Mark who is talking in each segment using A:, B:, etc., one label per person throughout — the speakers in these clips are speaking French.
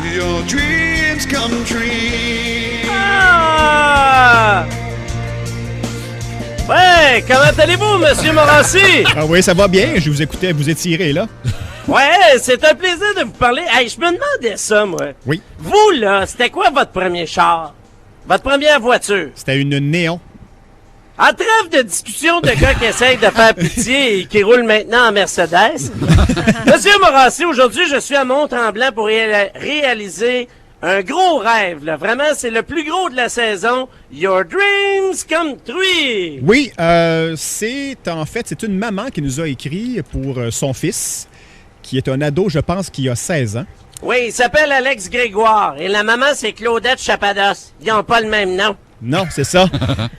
A: your dreams come true.
B: Ah! Ouais, comment allez-vous, Monsieur Morancy?
C: Ah oui, ça va bien. Je vous écoutais vous étirer, là.
B: Ouais, c'est un plaisir de vous parler. Hey, je me demandais ça, moi.
C: Oui.
B: Vous, là, c'était quoi votre premier char? Votre première voiture?
C: C'était une néon.
B: En trêve de discussion de gars qui essayent de faire pitié et qui roulent maintenant en Mercedes. Monsieur Morancy, aujourd'hui, je suis à Mont-Tremblant pour réaliser un gros rêve, là. Vraiment, c'est le plus gros de la saison. Your dreams come true.
C: Oui, c'est une maman qui nous a écrit pour son fils, qui est un ado, je pense, qui a 16 ans.
B: Oui, il s'appelle Alex Grégoire. Et la maman, c'est Claudette Chapados. Ils n'ont pas le même nom.
C: Non, c'est ça.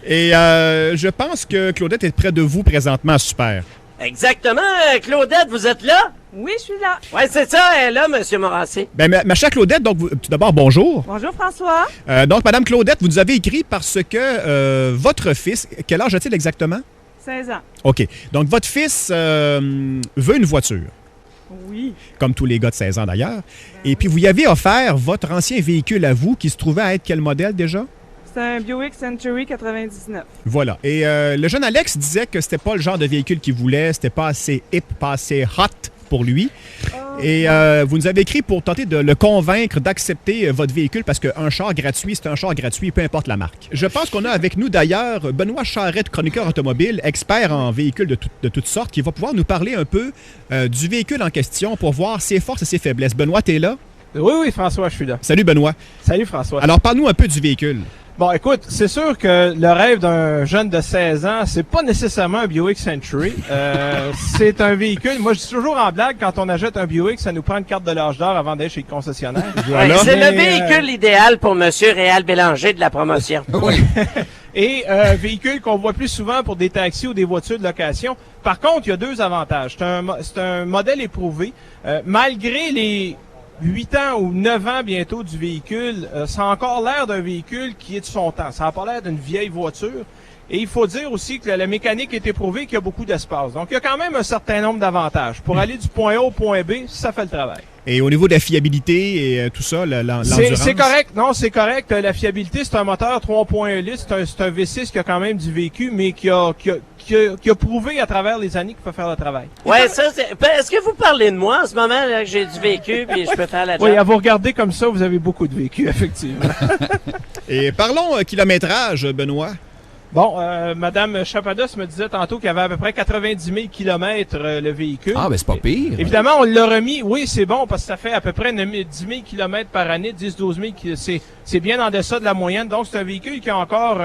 C: Et je pense que Claudette est près de vous présentement, super.
B: Exactement. Claudette, vous êtes là?
D: Oui, je suis là.
B: Oui, c'est ça, elle est là, Monsieur Morancy.
C: Ben, ma chère Claudette, donc, tout d'abord, bonjour.
D: Bonjour, François.
C: Donc, Madame Claudette, vous nous avez écrit parce que votre fils, quel âge a-t-il exactement?
D: 16 ans.
C: OK. Donc, votre fils veut une voiture.
D: Oui.
C: Comme tous les gars de 16 ans, d'ailleurs. Et puis, vous y avez offert votre ancien véhicule à vous, qui se trouvait à être quel modèle, déjà?
D: C'est un Buick Century 99.
C: Voilà. Et le jeune Alex disait que c'était pas le genre de véhicule qu'il voulait, c'était pas assez hip, pas assez hot pour lui. Et vous nous avez écrit pour tenter de le convaincre d'accepter votre véhicule parce qu'un char gratuit, c'est un char gratuit, peu importe la marque. Je pense qu'on a avec nous d'ailleurs Benoît Charette, chroniqueur automobile, expert en véhicules de toutes sortes, qui va pouvoir nous parler un peu du véhicule en question pour voir ses forces et ses faiblesses. Benoît, t'es là?
E: Oui, François, je suis là.
C: Salut Benoît.
E: Salut François.
C: Alors parle-nous un peu du véhicule.
E: Bon, écoute, c'est sûr que le rêve d'un jeune de 16 ans, c'est pas nécessairement un Buick Century. C'est un véhicule. Moi, je dis toujours en blague, quand on achète un Buick, ça nous prend une carte de l'âge d'or avant d'aller chez le concessionnaire.
C: Voilà.
B: Ouais, c'est le véhicule idéal pour Monsieur Réal Bélanger de la promotion.
E: Et un véhicule qu'on voit plus souvent pour des taxis ou des voitures de location. Par contre, il y a deux avantages. C'est un modèle éprouvé. Malgré les 8 ans ou 9 ans bientôt du véhicule, ça a encore l'air d'un véhicule qui est de son temps. Ça n'a pas l'air d'une vieille voiture. Et il faut dire aussi que la mécanique est éprouvée, qu'il y a beaucoup d'espace. Donc, il y a quand même un certain nombre d'avantages. Pour aller du point A au point B, ça fait le travail.
C: Et au niveau de la fiabilité et tout ça, l'endurance?
E: C'est correct. Non, c'est correct. La fiabilité, c'est un moteur 3.1 litres. C'est un V6 qui a quand même du vécu, mais qui a prouvé à travers les années qu'il peut faire le travail.
B: Ouais, ça, est-ce que vous parlez de moi en ce moment, là, que j'ai du vécu puis je peux faire la job?
E: Oui, à vous regarder comme ça, vous avez beaucoup de vécu, effectivement.
C: Et parlons kilométrage, Benoît.
E: Bon, Madame Chapados me disait tantôt qu'il y avait à peu près 90 000 kilomètres le véhicule.
F: Ah, ben c'est pas pire.
E: Évidemment, on l'a remis. Oui, c'est bon parce que ça fait à peu près 10 000 kilomètres par année, 10-12 000. C'est bien en deçà de la moyenne. Donc, c'est un véhicule qui a encore,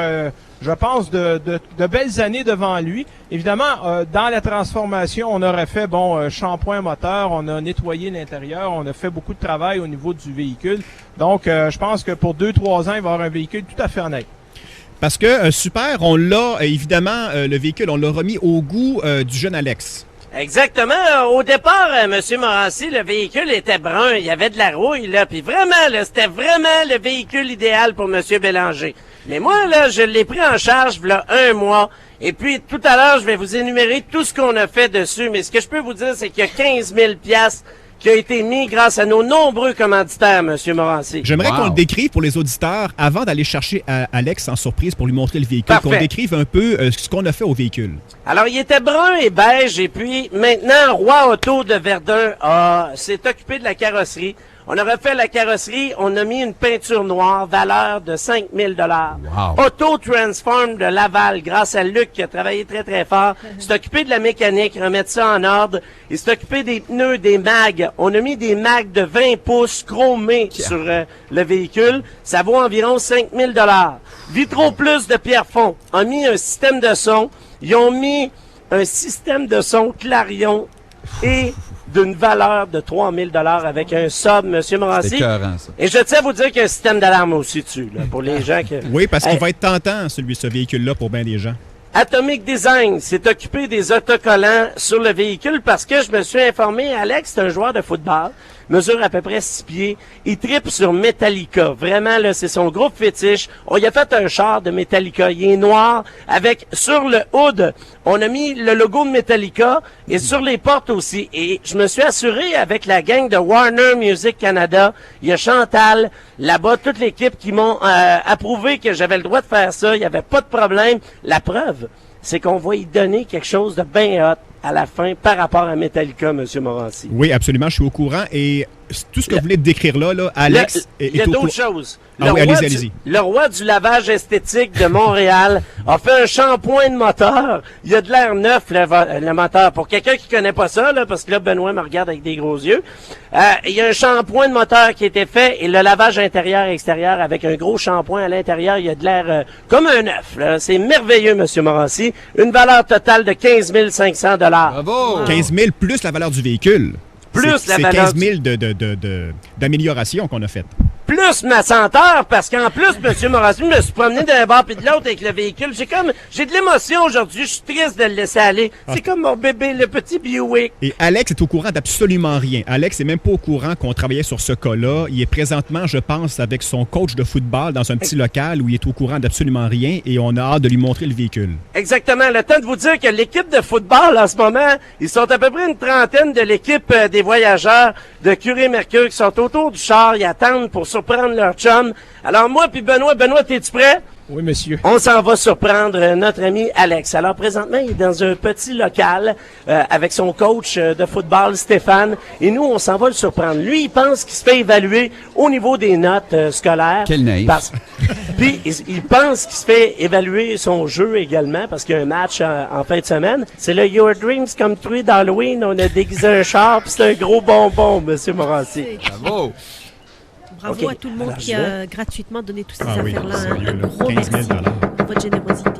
E: je pense, de belles années devant lui. Évidemment, dans la transformation, on aurait fait, shampoing moteur, on a nettoyé l'intérieur, on a fait beaucoup de travail au niveau du véhicule. Donc, je pense que pour 2-3 ans, il va y avoir un véhicule tout à fait honnête.
C: Parce que, super, on l'a, évidemment, le véhicule, on l'a remis au goût du jeune Alex.
B: Exactement. Au départ, Monsieur Morancy, le véhicule était brun. Il y avait de la rouille, là. Puis vraiment, là, c'était vraiment le véhicule idéal pour Monsieur Bélanger. Mais moi, là, je l'ai pris en charge, voilà 1 mois. Et puis, tout à l'heure, je vais vous énumérer tout ce qu'on a fait dessus. Mais ce que je peux vous dire, c'est qu'il y a 15 000 piastres qui a été mis grâce à nos nombreux commanditaires, Monsieur Morancy.
C: J'aimerais qu'on le décrive pour les auditeurs avant d'aller chercher Alex en surprise pour lui montrer le véhicule.
B: Parfait.
C: Qu'on décrive un peu ce qu'on a fait au véhicule.
B: Alors, il était brun et beige, et puis maintenant, Roi Auto de Verdun s'est occupé de la carrosserie. On a refait la carrosserie, on a mis une peinture noire, valeur de 5 000
F: Wow.
B: Auto Transform de Laval, grâce à Luc qui a travaillé très très fort, s'est occupé de la mécanique, remettre ça en ordre. Il s'est occupé des pneus, des mags. On a mis des mags de 20 pouces chromés sur le véhicule. Ça vaut environ 5 000 Vitro Plus de Pierrefonds a mis un système de son. Ils ont mis un système de son Clarion et d'une valeur de 3 000 avec un sub, Monsieur Morancy.
F: C'est écœurant, ça.
B: Et je tiens à vous dire qu'il y a un système d'alarme aussi dessus, là, pour les gens qui...
C: Oui, parce qu'il va être tentant, ce véhicule-là, pour bien des gens.
B: Atomic Design s'est occupé des autocollants sur le véhicule parce que je me suis informé, Alex, c'est un joueur de football. mesure à peu près 6 pieds. Il tripe sur Metallica. Vraiment, là, c'est son groupe fétiche. On y a fait un char de Metallica. Il est noir avec, sur le hood, on a mis le logo de Metallica et sur les portes aussi. Et je me suis assuré avec la gang de Warner Music Canada, il y a Chantal, là-bas, toute l'équipe qui m'ont approuvé que j'avais le droit de faire ça. Il n'y avait pas de problème. La preuve, c'est qu'on va y donner quelque chose de bien hot à la fin par rapport à Metallica, M. Morancy.
C: Oui, absolument, je suis au courant. Et tout ce que vous venez de décrire là, Alex
B: Il y a d'autres choses.
C: Ah oui, allez-y.
B: Le roi du lavage esthétique de Montréal a fait un shampoing de moteur. Il y a de l'air neuf, le moteur. Pour quelqu'un qui connaît pas ça, là, parce que là, Benoît me regarde avec des gros yeux. Il y a un shampoing de moteur qui a été fait et le lavage intérieur et extérieur avec un gros shampoing à l'intérieur. Il y a de l'air comme un neuf. Là. C'est merveilleux, M. Morancy. Une valeur totale de 15 500 $.
F: Bravo!
C: 15 000 plus la valeur du véhicule.
B: Plus la
C: c'est
B: valeur
C: 15 000 d'amélioration qu'on a faite.
B: Plus ma senteur, parce qu'en plus, M. Morancy, je me suis promené d'un bord puis de l'autre avec le véhicule. J'ai de l'émotion aujourd'hui. Je suis triste de le laisser aller. C'est comme mon bébé, le petit Buick.
C: Et Alex est au courant d'absolument rien. Alex est même pas au courant qu'on travaillait sur ce cas-là. Il est présentement, je pense, avec son coach de football dans un petit local où il est au courant d'absolument rien et on a hâte de lui montrer le véhicule.
B: Exactement. Le temps de vous dire que l'équipe de football, en ce moment, ils sont à peu près une trentaine de l'équipe des voyageurs de Curie-Mercure qui sont autour du char. Ils attendent pour surprendre leur chum. Alors moi puis Benoît, t'es-tu prêt?
E: Oui, monsieur.
B: On s'en va surprendre notre ami Alex. Alors présentement, il est dans un petit local avec son coach de football, Stéphane, et nous, on s'en va le surprendre. Lui, il pense qu'il se fait évaluer au niveau des notes scolaires.
F: Quel naïf.
B: Puis, il pense qu'il se fait évaluer son jeu également, parce qu'il y a un match en fin de semaine. C'est le Your Dreams Come True d'Halloween. On a déguisé un char, puis c'est un gros bonbon, M. Morancy.
F: Bravo!
G: Bravo
B: Ok.
G: à tout le monde
B: Alors,
G: qui a gratuitement donné toutes ces
C: Ah oui,
G: affaires-là.
C: sérieux,
G: Un
C: là.
G: gros
C: 15 000
G: merci pour votre générosité.